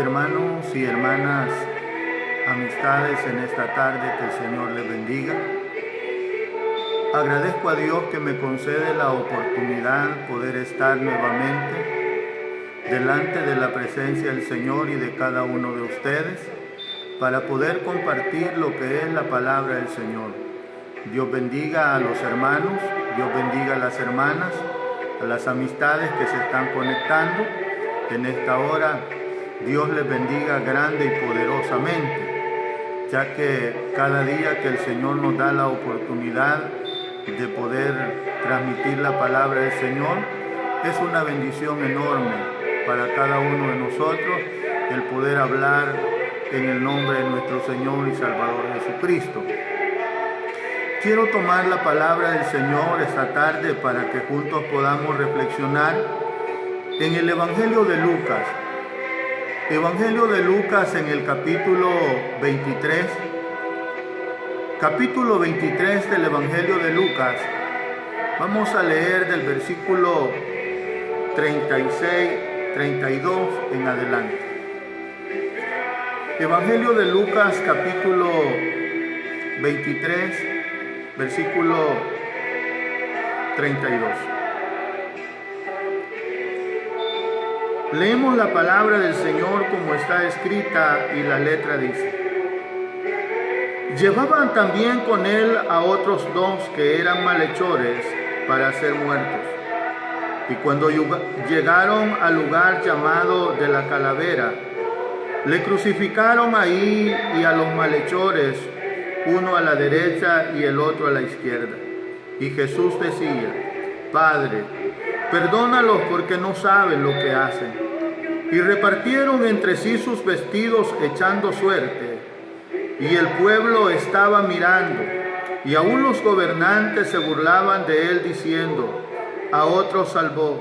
Hermanos y hermanas, amistades en esta tarde, que el Señor les bendiga. Agradezco a Dios que me concede la oportunidad de poder estar nuevamente delante de la presencia del Señor y de cada uno de ustedes para poder compartir lo que es la palabra del Señor. Dios bendiga a los hermanos, Dios bendiga a las hermanas, a las amistades que se están conectando en esta hora. Dios les bendiga grande y poderosamente, ya que cada día que el Señor nos da la oportunidad de poder transmitir la palabra del Señor, es una bendición enorme para cada uno de nosotros el poder hablar en el nombre de nuestro Señor y Salvador Jesucristo. Quiero tomar la palabra del Señor esta tarde para que juntos podamos reflexionar en el Evangelio de Lucas. Evangelio de Lucas en el capítulo 23. Capítulo 23 del Evangelio de Lucas. Vamos a leer del versículo 36, 32 en adelante. Evangelio de Lucas capítulo 23, versículo 32. Leemos la palabra del Señor como está escrita y la letra dice: Llevaban también con él a otros dos que eran malhechores para ser muertos. Y cuando llegaron al lugar llamado de la Calavera, le crucificaron ahí y a los malhechores, uno a la derecha y el otro a la izquierda. Y Jesús decía: Padre, perdónalos porque no saben lo que hacen. Y repartieron entre sí sus vestidos echando suerte. Y el pueblo estaba mirando, y aún los gobernantes se burlaban de él diciendo: a otro salvó,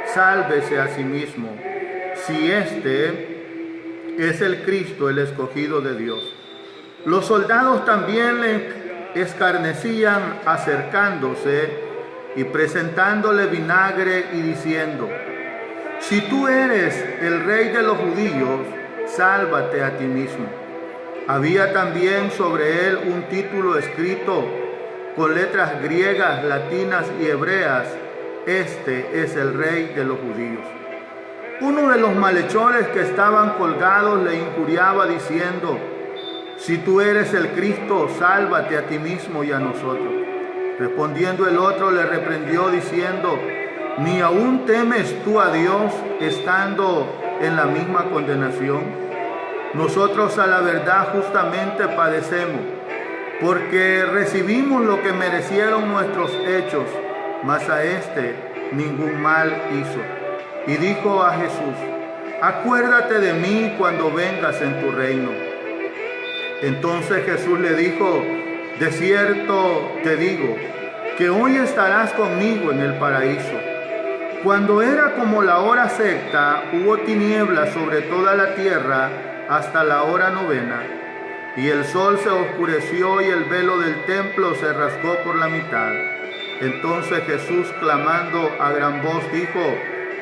sálvese a sí mismo, si este es el Cristo, el escogido de Dios. Los soldados también le escarnecían acercándose y presentándole vinagre y diciendo: si tú eres el rey de los judíos, sálvate a ti mismo. Había también sobre él un título escrito con letras griegas, latinas y hebreas: este es el rey de los judíos. Uno de los malhechores que estaban colgados le injuriaba diciendo: si tú eres el Cristo, sálvate a ti mismo y a nosotros. Respondiendo el otro le reprendió diciendo: ¿ni aún temes tú a Dios estando en la misma condenación? Nosotros a la verdad justamente padecemos, porque recibimos lo que merecieron nuestros hechos, mas a este ningún mal hizo. Y dijo a Jesús: acuérdate de mí cuando vengas en tu reino. Entonces Jesús le dijo: de cierto te digo, que hoy estarás conmigo en el paraíso. Cuando era como la hora sexta, hubo tinieblas sobre toda la tierra hasta la hora novena, y el sol se oscureció y el velo del templo se rasgó por la mitad. Entonces Jesús, clamando a gran voz, dijo: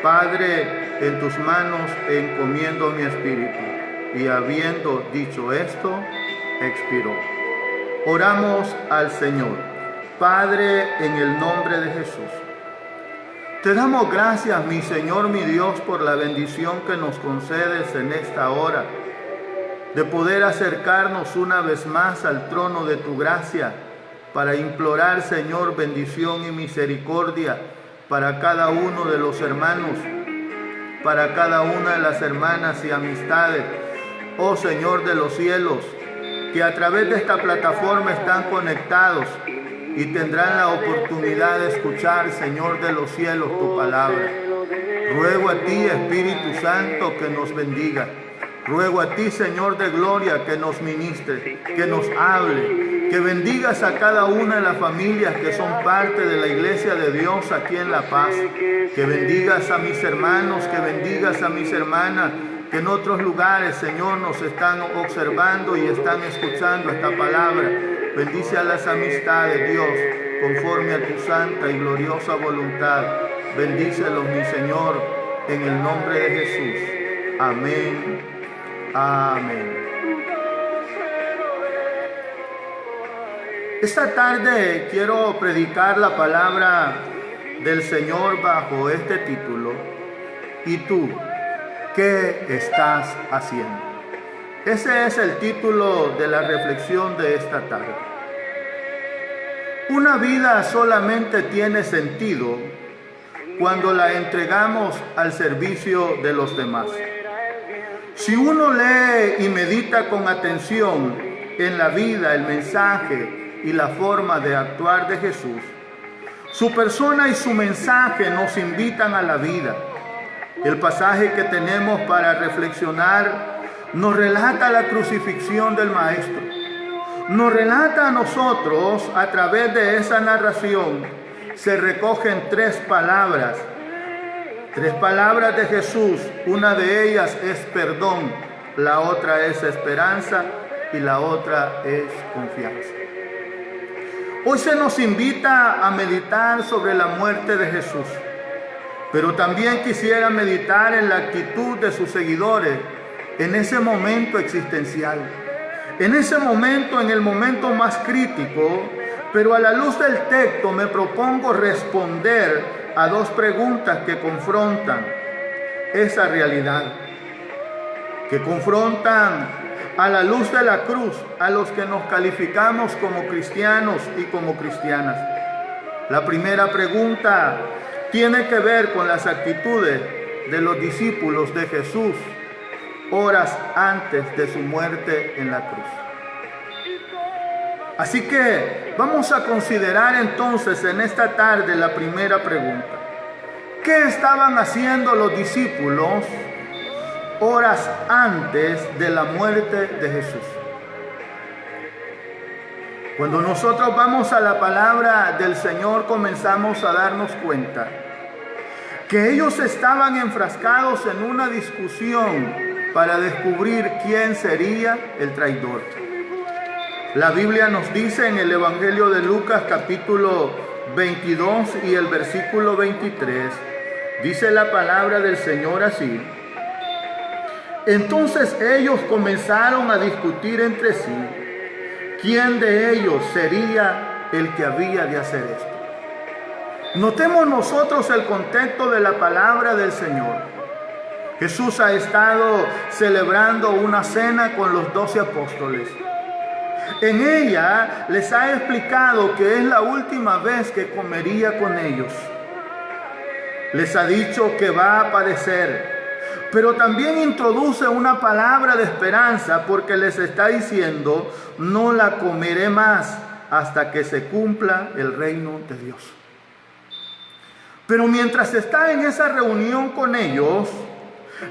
Padre, en tus manos encomiendo mi espíritu. Y habiendo dicho esto, expiró. Oramos al Señor. Padre, en el nombre de Jesús, te damos gracias, mi Señor, mi Dios, por la bendición que nos concedes en esta hora, de poder acercarnos una vez más al trono de tu gracia, para implorar, Señor, bendición y misericordia para cada uno de los hermanos, para cada una de las hermanas y amistades, oh Señor de los cielos, que a través de esta plataforma están conectados y tendrán la oportunidad de escuchar, Señor de los cielos, tu palabra. Ruego a ti, Espíritu Santo, que nos bendiga. Ruego a ti, Señor de gloria, que nos ministre, que nos hable, que bendigas a cada una de las familias que son parte de la iglesia de Dios aquí en La Paz. Que bendigas a mis hermanos, que bendigas a mis hermanas, que en otros lugares, Señor, nos están observando y están escuchando esta palabra. Bendice a las amistades, Dios, conforme a tu santa y gloriosa voluntad. Bendícelos, mi Señor, en el nombre de Jesús. Amén Amén. Esta tarde quiero predicar la palabra del Señor bajo este título: ¿y tú qué estás haciendo? Ese es el título de la reflexión de esta tarde. Una vida solamente tiene sentido cuando la entregamos al servicio de los demás. Si uno lee y medita con atención en la vida, el mensaje y la forma de actuar de Jesús, su persona y su mensaje nos invitan a la vida. El pasaje que tenemos para reflexionar nos relata la crucifixión del Maestro. Nos relata a nosotros, a través de esa narración, se recogen tres palabras de Jesús. Una de ellas es perdón, la otra es esperanza y la otra es confianza. Hoy se nos invita a meditar sobre la muerte de Jesús, pero también quisiera meditar en la actitud de sus seguidores en ese momento existencial, en ese momento, en el momento más crítico. Pero a la luz del texto me propongo responder a dos preguntas que confrontan esa realidad, que confrontan a la luz de la cruz a los que nos calificamos como cristianos y como cristianas. La primera pregunta tiene que ver con las actitudes de los discípulos de Jesús horas antes de su muerte en la cruz. Así que vamos a considerar entonces en esta tarde la primera pregunta. ¿Qué estaban haciendo los discípulos horas antes de la muerte de Jesús? Cuando nosotros vamos a la palabra del Señor, comenzamos a darnos cuenta que ellos estaban enfrascados en una discusión para descubrir quién sería el traidor. La Biblia nos dice en el Evangelio de Lucas capítulo 22 y el versículo 23, dice la palabra del Señor así: entonces ellos comenzaron a discutir entre sí quién de ellos sería el que había de hacer esto. Notemos nosotros el contexto de la palabra del Señor. Jesús ha estado celebrando una cena con los 12 apóstoles. En ella les ha explicado que es la última vez que comería con ellos. Les ha dicho que va a padecer, pero también introduce una palabra de esperanza porque les está diciendo: no la comeré más hasta que se cumpla el reino de Dios. Pero mientras está en esa reunión con ellos,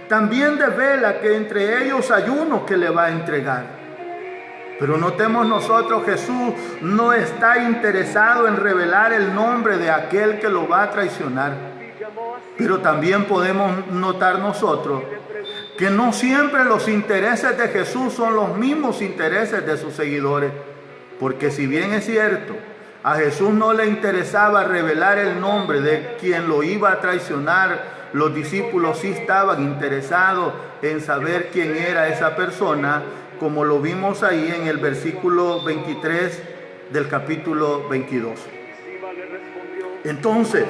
también devela que entre ellos hay uno que le va a entregar. Pero notemos nosotros, Jesús no está interesado en revelar el nombre de aquel que lo va a traicionar. Pero también podemos notar nosotros que no siempre los intereses de Jesús son los mismos intereses de sus seguidores. Porque si bien es cierto, a Jesús no le interesaba revelar el nombre de quien lo iba a traicionar, los discípulos sí estaban interesados en saber quién era esa persona, como lo vimos ahí en el versículo 23 del capítulo 22. Entonces,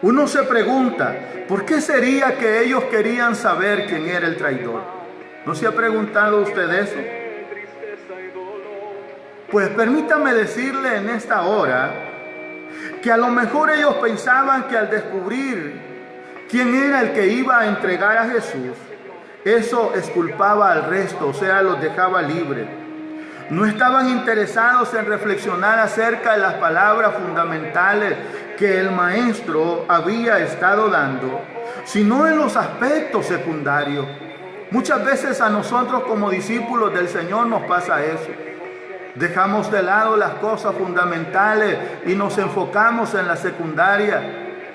uno se pregunta, ¿por qué sería que ellos querían saber quién era el traidor? ¿No se ha preguntado usted eso? Pues permítame decirle en esta hora que a lo mejor ellos pensaban que al descubrir quién era el que iba a entregar a Jesús, eso exculpaba al resto, o sea, los dejaba libres. No estaban interesados en reflexionar acerca de las palabras fundamentales que el Maestro había estado dando, sino en los aspectos secundarios. Muchas veces a nosotros como discípulos del Señor nos pasa eso. Dejamos de lado las cosas fundamentales y nos enfocamos en la secundaria.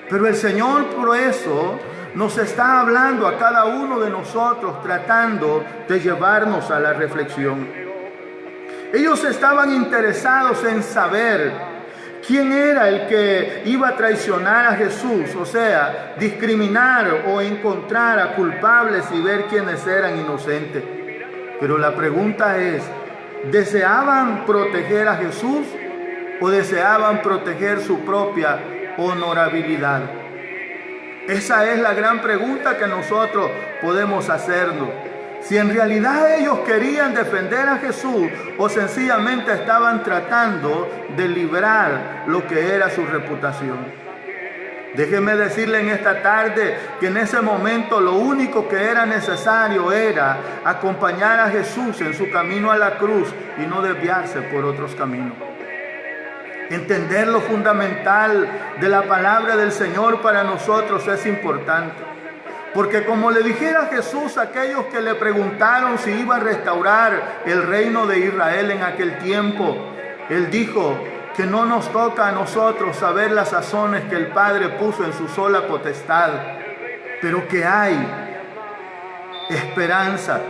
Pero el Señor por eso nos está hablando a cada uno de nosotros, tratando de llevarnos a la reflexión. Ellos estaban interesados en saber ¿Quién era el que iba a traicionar a Jesús? O sea, discriminar o encontrar a culpables y ver quiénes eran inocentes. Pero la pregunta es, ¿deseaban proteger a Jesús o deseaban proteger su propia honorabilidad? Esa es la gran pregunta que nosotros podemos hacernos. Si en realidad ellos querían defender a Jesús o sencillamente estaban tratando de librar lo que era su reputación. Déjeme decirle en esta tarde que en ese momento lo único que era necesario era acompañar a Jesús en su camino a la cruz y no desviarse por otros caminos. Entender lo fundamental de la palabra del Señor para nosotros es importante. Porque como le dijera Jesús a aquellos que le preguntaron si iba a restaurar el reino de Israel en aquel tiempo, Él dijo que no nos toca a nosotros saber las sazones que el Padre puso en su sola potestad, pero que hay esperanza.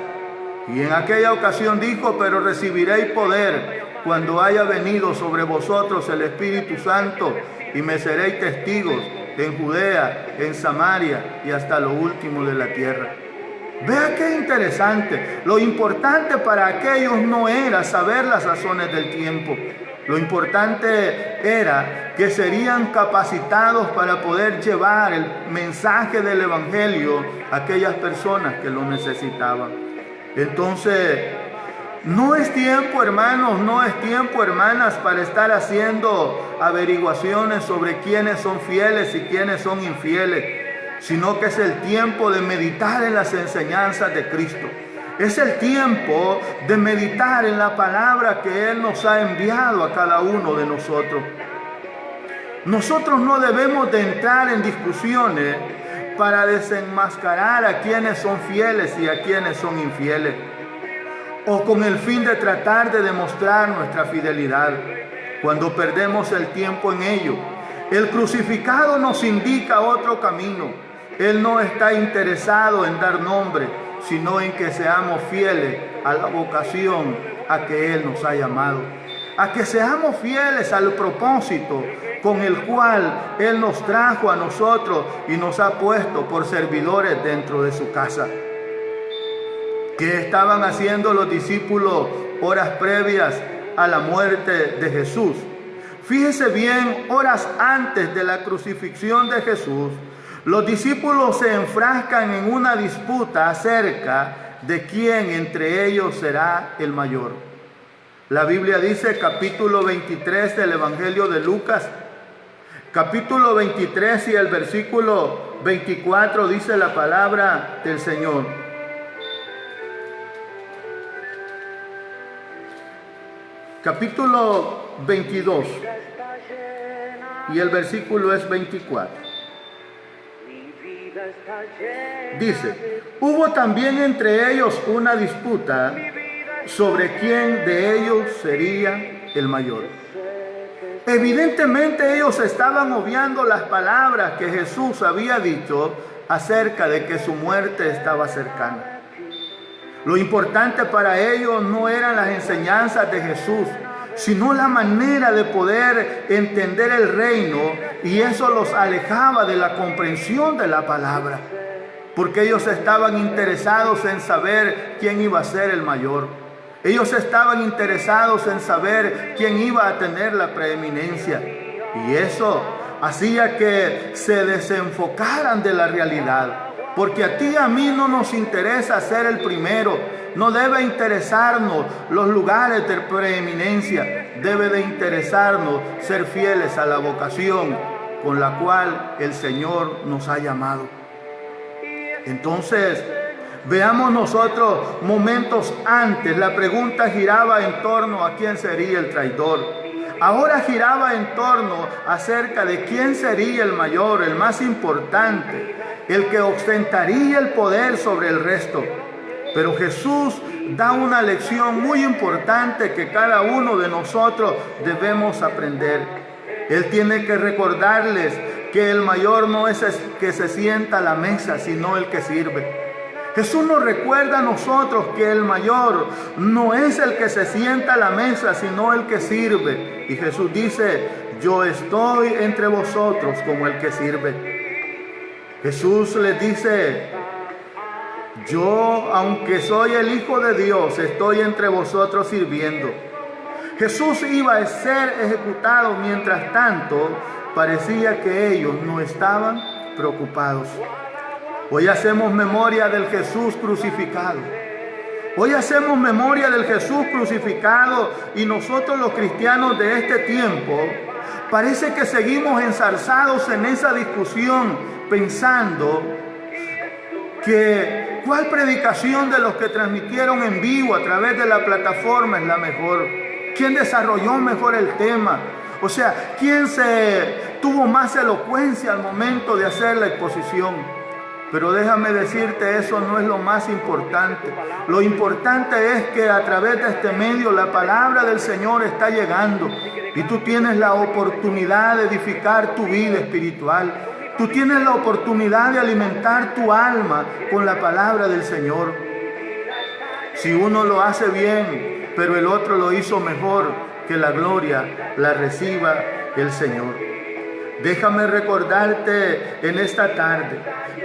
Y en aquella ocasión dijo, pero recibiréis poder cuando haya venido sobre vosotros el Espíritu Santo y me seréis testigos en Judea, en Samaria y hasta lo último de la tierra. Vea qué interesante. Lo importante para aquellos no era saber las sazones del tiempo. Lo importante era que serían capacitados para poder llevar el mensaje del Evangelio a aquellas personas que lo necesitaban. Entonces, no es tiempo, hermanos, no es tiempo, hermanas, para estar haciendo averiguaciones sobre quiénes son fieles y quiénes son infieles, sino que es el tiempo de meditar en las enseñanzas de Cristo. Es el tiempo de meditar en la palabra que Él nos ha enviado a cada uno de nosotros. Nosotros no debemos de entrar en discusiones para desenmascarar a quienes son fieles y a quienes son infieles, o con el fin de tratar de demostrar nuestra fidelidad, cuando perdemos el tiempo en ello. El crucificado nos indica otro camino. Él no está interesado en dar nombre, sino en que seamos fieles a la vocación a que Él nos ha llamado, a que seamos fieles al propósito con el cual Él nos trajo a nosotros y nos ha puesto por servidores dentro de su casa. ¿Qué estaban haciendo los discípulos horas previas a la muerte de Jesús? Fíjese bien, horas antes de la crucifixión de Jesús, los discípulos se enfrascan en una disputa acerca de quién entre ellos será el mayor. La Biblia dice, capítulo 23 del Evangelio de Lucas, capítulo 23 y el versículo 24 dice la palabra del Señor. Capítulo 22 y el versículo es 24. Dice, hubo también entre ellos una disputa sobre quién de ellos sería el mayor. Evidentemente ellos estaban obviando las palabras que Jesús había dicho acerca de que su muerte estaba cercana. Lo importante para ellos no eran las enseñanzas de Jesús, sino la manera de poder entender el reino, y eso los alejaba de la comprensión de la palabra, porque ellos estaban interesados en saber quién iba a ser el mayor. Ellos estaban interesados en saber quién iba a tener la preeminencia, y eso hacía que se desenfocaran de la realidad. Porque a ti y a mí no nos interesa ser el primero, no debe interesarnos los lugares de preeminencia, debe de interesarnos ser fieles a la vocación con la cual el Señor nos ha llamado. Entonces, veamos nosotros momentos antes, la pregunta giraba en torno a quién sería el traidor. Ahora giraba en torno acerca de quién sería el mayor, el más importante, el que ostentaría el poder sobre el resto. Pero Jesús da una lección muy importante que cada uno de nosotros debemos aprender. Él tiene que recordarles que el mayor no es el que se sienta a la mesa, sino el que sirve. Jesús nos recuerda a nosotros que el mayor no es el que se sienta a la mesa, sino el que sirve. Y Jesús dice, yo estoy entre vosotros como el que sirve. Jesús les dice, yo, aunque soy el Hijo de Dios, estoy entre vosotros sirviendo. Jesús iba a ser ejecutado, mientras tanto, parecía que ellos no estaban preocupados. Hoy hacemos memoria del Jesús crucificado. Hoy hacemos memoria del Jesús crucificado y nosotros los cristianos de este tiempo parece que seguimos enzarzados en esa discusión pensando que cuál predicación de los que transmitieron en vivo a través de la plataforma es la mejor. ¿Quién desarrolló mejor el tema? O sea, ¿quién tuvo más elocuencia al momento de hacer la exposición? Pero déjame decirte, eso no es lo más importante. Lo importante es que a través de este medio la palabra del Señor está llegando y tú tienes la oportunidad de edificar tu vida espiritual. Tú tienes la oportunidad de alimentar tu alma con la palabra del Señor. Si uno lo hace bien, pero el otro lo hizo mejor, que la gloria la reciba el Señor. Déjame recordarte en esta tarde,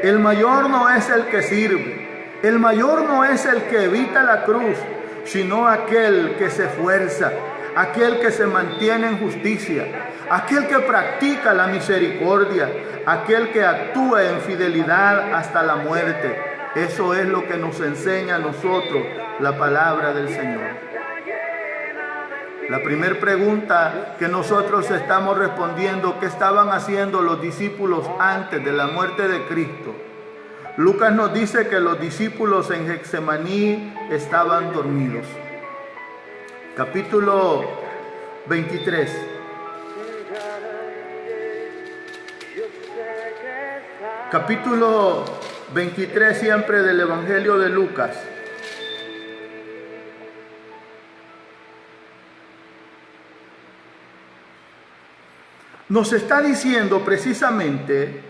el mayor no es el que sirve, el mayor no es el que evita la cruz, sino aquel que se esfuerza, aquel que se mantiene en justicia, aquel que practica la misericordia, aquel que actúa en fidelidad hasta la muerte. Eso es lo que nos enseña a nosotros la palabra del Señor. La primera pregunta que nosotros estamos respondiendo, ¿qué estaban haciendo los discípulos antes de la muerte de Cristo? Lucas nos dice que los discípulos en Getsemaní estaban dormidos. Capítulo 23. Capítulo 23 siempre del Evangelio de Lucas. Nos está diciendo precisamente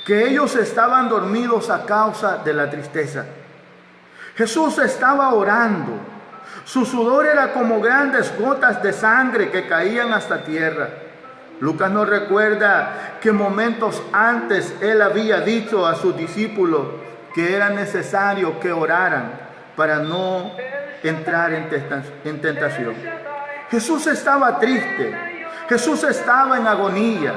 que ellos estaban dormidos a causa de la tristeza. Jesús estaba orando. Su sudor era como grandes gotas de sangre que caían hasta tierra. Lucas nos recuerda que momentos antes él había dicho a sus discípulos que era necesario que oraran para no entrar en tentación. Jesús estaba triste. Jesús estaba en agonía,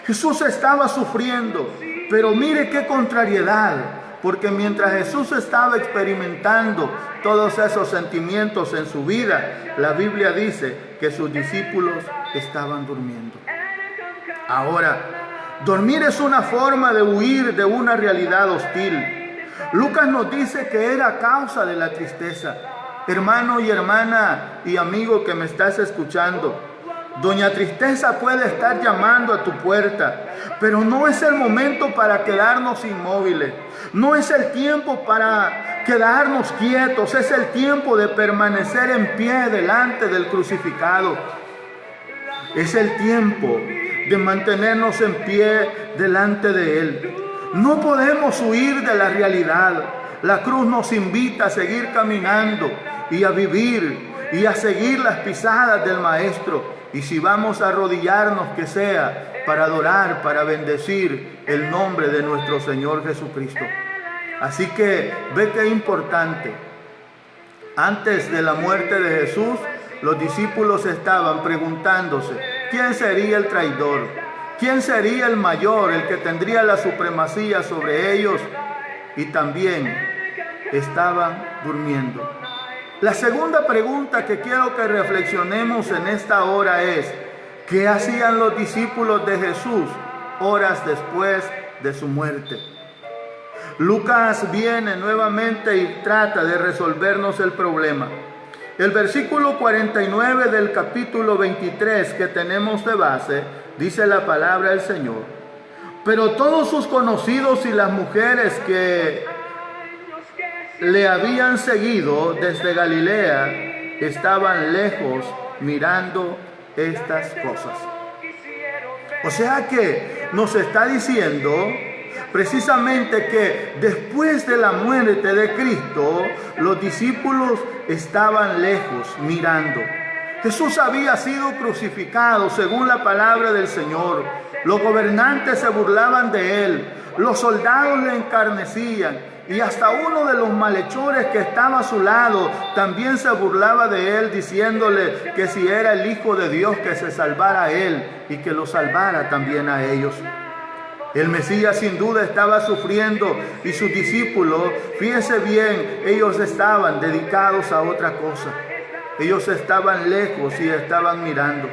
Jesús estaba sufriendo, pero mire qué contrariedad, porque mientras Jesús estaba experimentando todos esos sentimientos en su vida, la Biblia dice que sus discípulos estaban durmiendo. Ahora, dormir es una forma de huir de una realidad hostil. Lucas nos dice que era a causa de la tristeza. Hermano y hermana y amigo que me estás escuchando, Doña Tristeza puede estar llamando a tu puerta, pero no es el momento para quedarnos inmóviles. No es el tiempo para quedarnos quietos, es el tiempo de permanecer en pie delante del crucificado. Es el tiempo de mantenernos en pie delante de Él. No podemos huir de la realidad. La cruz nos invita a seguir caminando y a vivir y a seguir las pisadas del Maestro. Y si vamos a arrodillarnos, que sea para adorar, para bendecir el nombre de nuestro Señor Jesucristo. Así que ve qué importante. Antes de la muerte de Jesús, los discípulos estaban preguntándose, ¿quién sería el traidor? ¿Quién sería el mayor, el que tendría la supremacía sobre ellos? Y también estaban durmiendo. La segunda pregunta que quiero que reflexionemos en esta hora es, ¿qué hacían los discípulos de Jesús horas después de su muerte? Lucas viene nuevamente y trata de resolvernos el problema. El versículo 49 del capítulo 23 que tenemos de base, dice la palabra del Señor. Pero todos sus conocidos y las mujeres que le habían seguido desde Galilea estaban lejos mirando estas cosas. O sea que nos está diciendo precisamente que después de la muerte de Cristo, los discípulos estaban lejos mirando. Jesús había sido crucificado según la palabra del Señor. Los gobernantes se burlaban de él, los soldados le encarnecían y hasta uno de los malhechores que estaba a su lado también se burlaba de él, diciéndole que si era el Hijo de Dios, que se salvara a él y que lo salvara también a ellos. El Mesías sin duda estaba sufriendo y sus discípulos, fíjese bien, ellos estaban dedicados a otra cosa. Ellos estaban lejos y estaban mirando.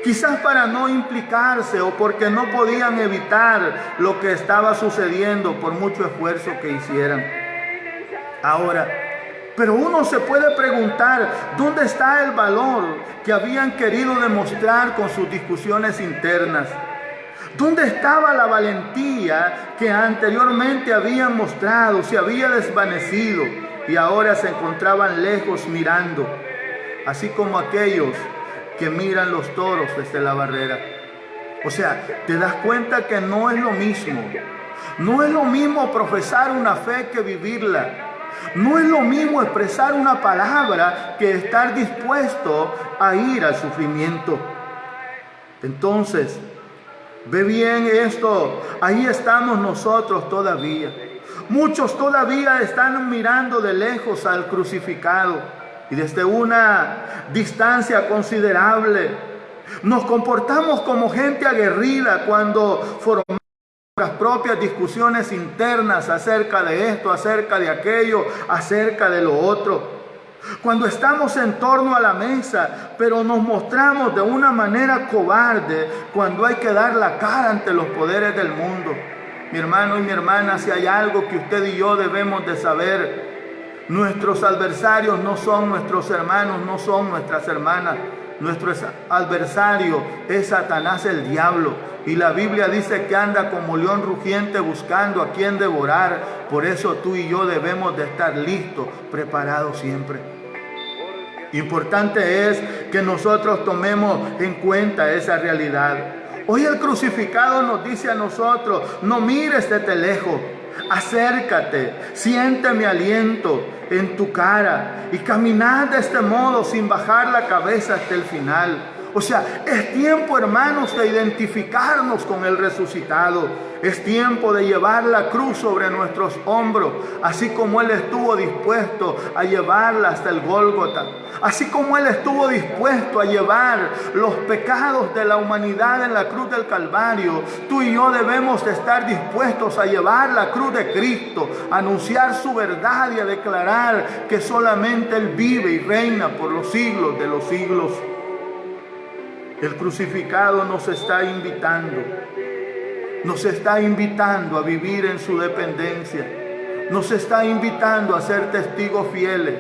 Quizás para no implicarse o porque no podían evitar lo que estaba sucediendo por mucho esfuerzo que hicieran. Ahora, pero uno se puede preguntar, ¿dónde está el valor que habían querido demostrar con sus discusiones internas? ¿Dónde estaba la valentía que anteriormente habían mostrado? Se había desvanecido y ahora se encontraban lejos mirando, así como aquellos que miran los toros desde la barrera. O sea, te das cuenta que no es lo mismo. No es lo mismo profesar una fe que vivirla. No es lo mismo expresar una palabra que estar dispuesto a ir al sufrimiento. Entonces, ve bien esto, ahí estamos nosotros todavía. Muchos todavía están mirando de lejos al crucificado y desde una distancia considerable. Nos comportamos como gente aguerrida cuando formamos nuestras propias discusiones internas acerca de esto, acerca de aquello, acerca de lo otro. Cuando estamos en torno a la mesa, pero nos mostramos de una manera cobarde cuando hay que dar la cara ante los poderes del mundo. Mi hermano y mi hermana, si hay algo que usted y yo debemos de saber, nuestros adversarios no son nuestros hermanos, no son nuestras hermanas. Nuestro adversario es Satanás, el diablo. Y la Biblia dice que anda como león rugiente buscando a quien devorar. Por eso tú y yo debemos de estar listos, preparados siempre. Importante es que nosotros tomemos en cuenta esa realidad. Hoy el crucificado nos dice a nosotros, no mires desde lejos, acércate, siente mi aliento en tu cara y caminad de este modo sin bajar la cabeza hasta el final. O sea, es tiempo, hermanos, de identificarnos con el resucitado. Es tiempo de llevar la cruz sobre nuestros hombros, así como Él estuvo dispuesto a llevarla hasta el Gólgota. Así como Él estuvo dispuesto a llevar los pecados de la humanidad en la cruz del Calvario, tú y yo debemos de estar dispuestos a llevar la cruz de Cristo, a anunciar su verdad y a declarar que solamente Él vive y reina por los siglos de los siglos. El crucificado nos está invitando a vivir en su dependencia, nos está invitando a ser testigos fieles,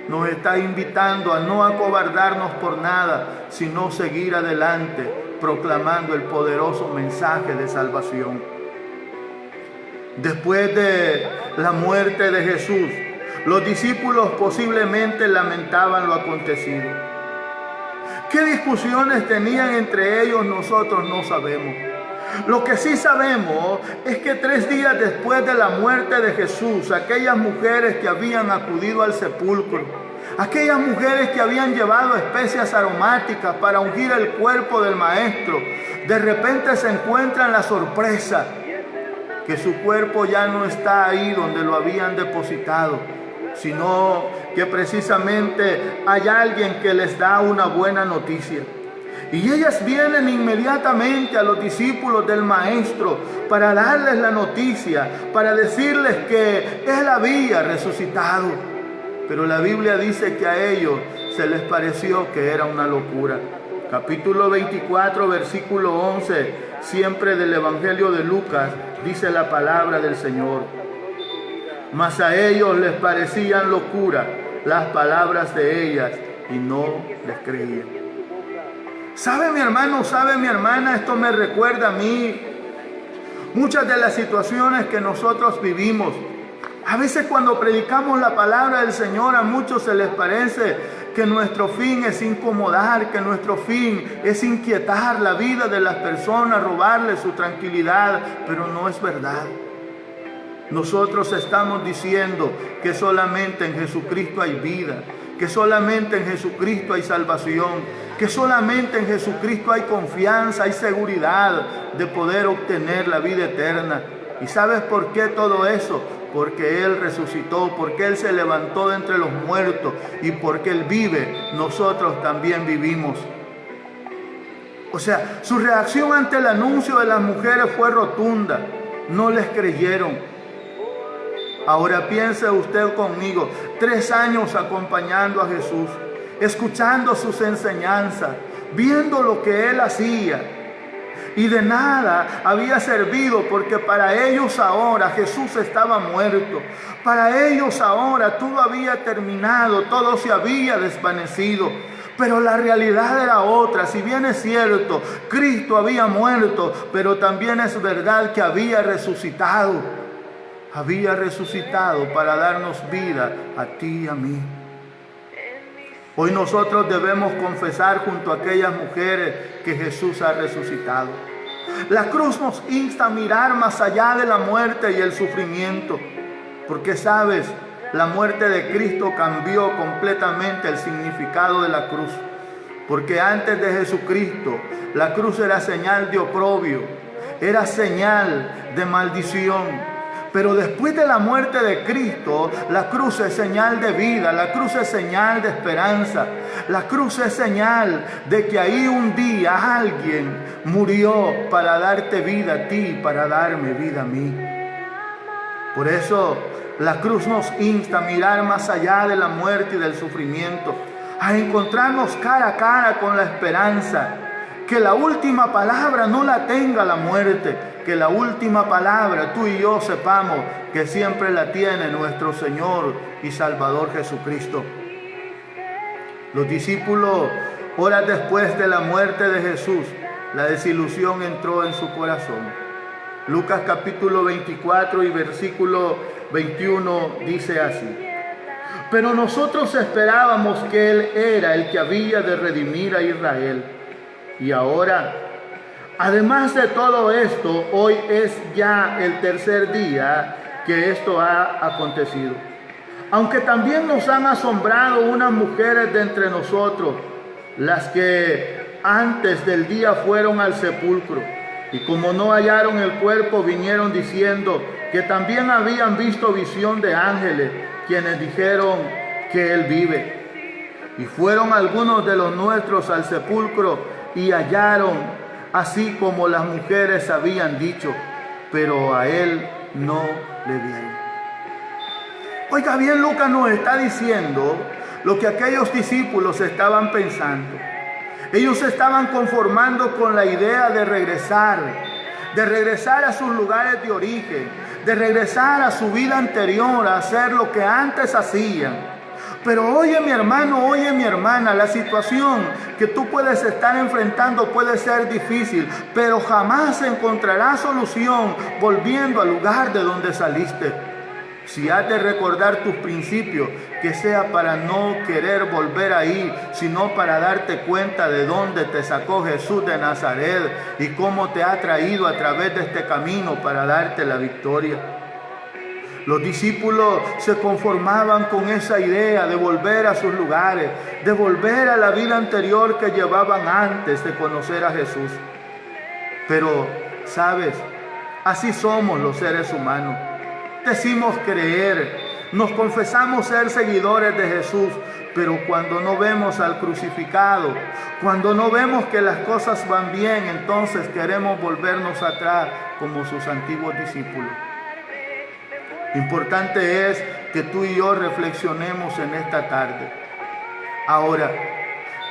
nos está invitando a no acobardarnos por nada, sino seguir adelante proclamando el poderoso mensaje de salvación. Después de la muerte de Jesús, los discípulos posiblemente lamentaban lo acontecido. ¿Qué discusiones tenían entre ellos? Nosotros no sabemos. Lo que sí sabemos es que 3 días después de la muerte de Jesús, aquellas mujeres que habían acudido al sepulcro, aquellas mujeres que habían llevado especias aromáticas para ungir el cuerpo del Maestro, de repente se encuentran la sorpresa que su cuerpo ya no está ahí donde lo habían depositado, sino que precisamente hay alguien que les da una buena noticia. Y ellas vienen inmediatamente a los discípulos del Maestro para darles la noticia, para decirles que Él había resucitado. Pero la Biblia dice que a ellos se les pareció que era una locura. Capítulo 24, versículo 11, siempre del Evangelio de Lucas, dice la palabra del Señor. Mas a ellos les parecían locura las palabras de ellas y no les creían. ¿Sabe mi hermano, sabe mi hermana? Esto me recuerda a mí muchas de las situaciones que nosotros vivimos. A veces cuando predicamos la palabra del Señor, a muchos se les parece que nuestro fin es incomodar, que nuestro fin es inquietar la vida de las personas, robarles su tranquilidad, pero no es verdad. Nosotros estamos diciendo que solamente en Jesucristo hay vida, que solamente en Jesucristo hay salvación, que solamente en Jesucristo hay confianza, hay seguridad de poder obtener la vida eterna. ¿Y sabes por qué todo eso? Porque Él resucitó, porque Él se levantó de entre los muertos y porque Él vive, nosotros también vivimos. O sea, su reacción ante el anuncio de las mujeres fue rotunda. No les creyeron. Ahora piense usted conmigo, 3 años acompañando a Jesús, escuchando sus enseñanzas, viendo lo que Él hacía. Y de nada había servido, porque para ellos ahora Jesús estaba muerto. Para ellos ahora todo había terminado, todo se había desvanecido. Pero la realidad era otra. Si bien es cierto, Cristo había muerto, pero también es verdad que había resucitado. Había resucitado para darnos vida a ti y a mí. Hoy nosotros debemos confesar junto a aquellas mujeres que Jesús ha resucitado. La cruz nos insta a mirar más allá de la muerte y el sufrimiento. Porque sabes, la muerte de Cristo cambió completamente el significado de la cruz. Porque antes de Jesucristo, la cruz era señal de oprobio, era señal de maldición. Pero después de la muerte de Cristo, la cruz es señal de vida, la cruz es señal de esperanza, la cruz es señal de que ahí un día alguien murió para darte vida a ti, para darme vida a mí. Por eso la cruz nos insta a mirar más allá de la muerte y del sufrimiento, a encontrarnos cara a cara con la esperanza, que la última palabra no la tenga la muerte, que la última palabra tú y yo sepamos que siempre la tiene nuestro Señor y Salvador Jesucristo. Los discípulos, horas después de la muerte de Jesús, la desilusión entró en su corazón. Lucas capítulo 24 y versículo 21 dice así: pero nosotros esperábamos que Él era el que había de redimir a Israel. Y ahora, además de todo esto, hoy es ya el 3er día que esto ha acontecido. Aunque también nos han asombrado unas mujeres de entre nosotros, las que antes del día fueron al sepulcro, y como no hallaron el cuerpo, vinieron diciendo que también habían visto visión de ángeles, quienes dijeron que Él vive. Y fueron algunos de los nuestros al sepulcro y hallaron así como las mujeres habían dicho, pero a Él no le vieron. Oiga bien, Lucas nos está diciendo lo que aquellos discípulos estaban pensando. Ellos estaban conformando con la idea de regresar a sus lugares de origen, de regresar a su vida anterior, a hacer lo que antes hacían. Pero oye mi hermano, oye mi hermana, la situación que tú puedes estar enfrentando puede ser difícil, pero jamás encontrarás solución volviendo al lugar de donde saliste. Si has de recordar tus principios, que sea para no querer volver ahí, sino para darte cuenta de dónde te sacó Jesús de Nazaret y cómo te ha traído a través de este camino para darte la victoria. Los discípulos se conformaban con esa idea de volver a sus lugares, de volver a la vida anterior que llevaban antes de conocer a Jesús. Pero, ¿sabes? Así somos los seres humanos. Decimos creer, nos confesamos ser seguidores de Jesús, pero cuando no vemos al crucificado, cuando no vemos que las cosas van bien, entonces queremos volvernos atrás como sus antiguos discípulos. Importante es que tú y yo reflexionemos en esta tarde. Ahora,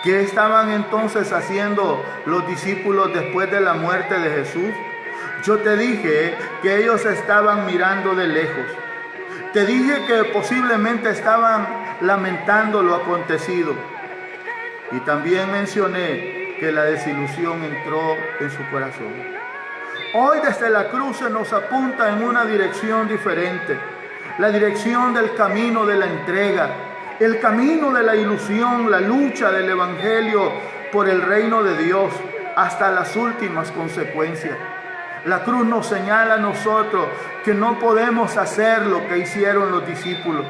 ¿qué estaban entonces haciendo los discípulos después de la muerte de Jesús? Yo te dije que ellos estaban mirando de lejos. Te dije que posiblemente estaban lamentando lo acontecido. Y también mencioné que la desilusión entró en su corazón. Hoy desde la cruz se nos apunta en una dirección diferente. La dirección del camino de la entrega. El camino de la ilusión, la lucha del evangelio por el reino de Dios hasta las últimas consecuencias. La cruz nos señala a nosotros que no podemos hacer lo que hicieron los discípulos,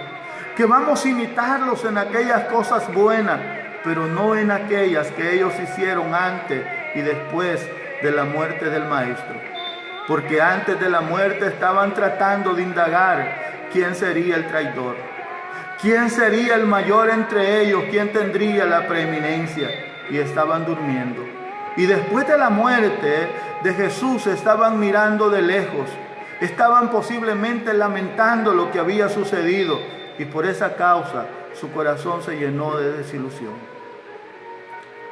que vamos a imitarlos en aquellas cosas buenas, pero no en aquellas que ellos hicieron antes y después de la muerte del Maestro. Porque antes de la muerte estaban tratando de indagar quién sería el traidor, quién sería el mayor entre ellos, quién tendría la preeminencia, y estaban durmiendo. Y después de la muerte de Jesús estaban mirando de lejos, estaban posiblemente lamentando lo que había sucedido, y por esa causa su corazón se llenó de desilusión.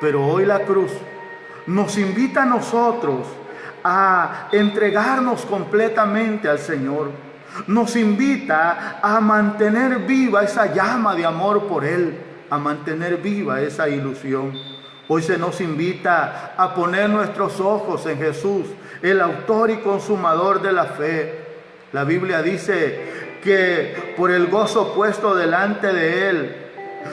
Pero hoy la cruz nos invita a nosotros a entregarnos completamente al Señor. Nos invita a mantener viva esa llama de amor por Él, a mantener viva esa ilusión. Hoy se nos invita a poner nuestros ojos en Jesús, el autor y consumador de la fe. La Biblia dice que por el gozo puesto delante de Él,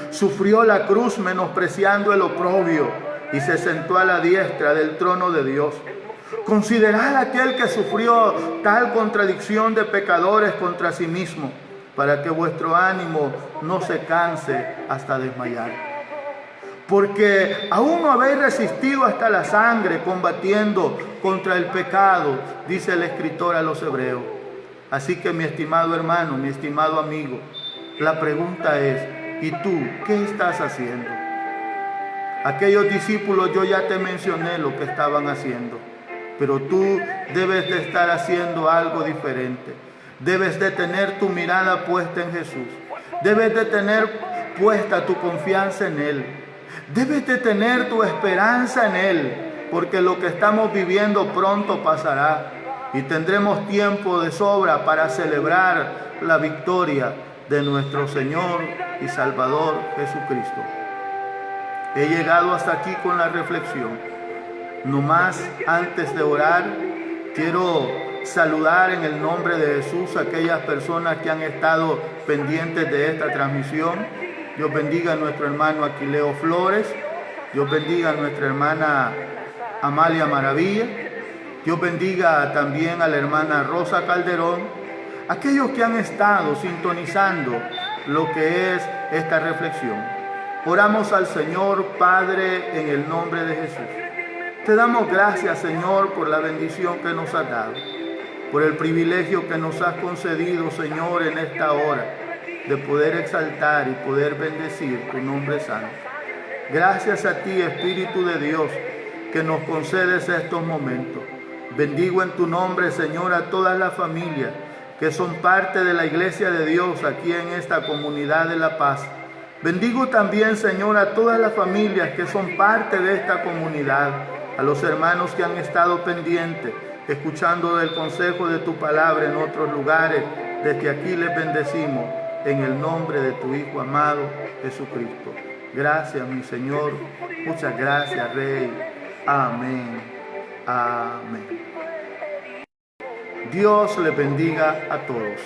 sufrió la cruz menospreciando el oprobio y se sentó a la diestra del trono de Dios. Considerad aquel que sufrió tal contradicción de pecadores contra sí mismo, para que vuestro ánimo no se canse hasta desmayar. Porque aún no habéis resistido hasta la sangre combatiendo contra el pecado, dice el escritor a los hebreos. Así que mi estimado hermano, mi estimado amigo, la pregunta es, ¿y tú qué estás haciendo? Aquellos discípulos yo ya te mencioné lo que estaban haciendo, pero tú debes de estar haciendo algo diferente. Debes de tener tu mirada puesta en Jesús. Debes de tener puesta tu confianza en Él. Debes de tener tu esperanza en Él, porque lo que estamos viviendo pronto pasará y tendremos tiempo de sobra para celebrar la victoria de nuestro Señor y Salvador Jesucristo. He llegado hasta aquí con la reflexión. No más antes de orar, quiero saludar en el nombre de Jesús a aquellas personas que han estado pendientes de esta transmisión. Dios bendiga a nuestro hermano Aquileo Flores. Dios bendiga a nuestra hermana Amalia Maravilla. Dios bendiga también a la hermana Rosa Calderón. Aquellos que han estado sintonizando lo que es esta reflexión. Oramos al Señor. Padre, en el nombre de Jesús, te damos gracias, Señor, por la bendición que nos has dado, por el privilegio que nos has concedido, Señor, en esta hora, de poder exaltar y poder bendecir tu nombre santo. Gracias a ti, Espíritu de Dios, que nos concedes estos momentos. Bendigo en tu nombre, Señor, a todas las familias que son parte de la iglesia de Dios aquí en esta comunidad de La Paz. Bendigo también, Señor, a todas las familias que son parte de esta comunidad, a los hermanos que han estado pendientes, escuchando el consejo de tu palabra en otros lugares. Desde aquí les bendecimos en el nombre de tu Hijo amado, Jesucristo. Gracias, mi Señor. Muchas gracias, Rey. Amén. Amén. Dios les bendiga a todos.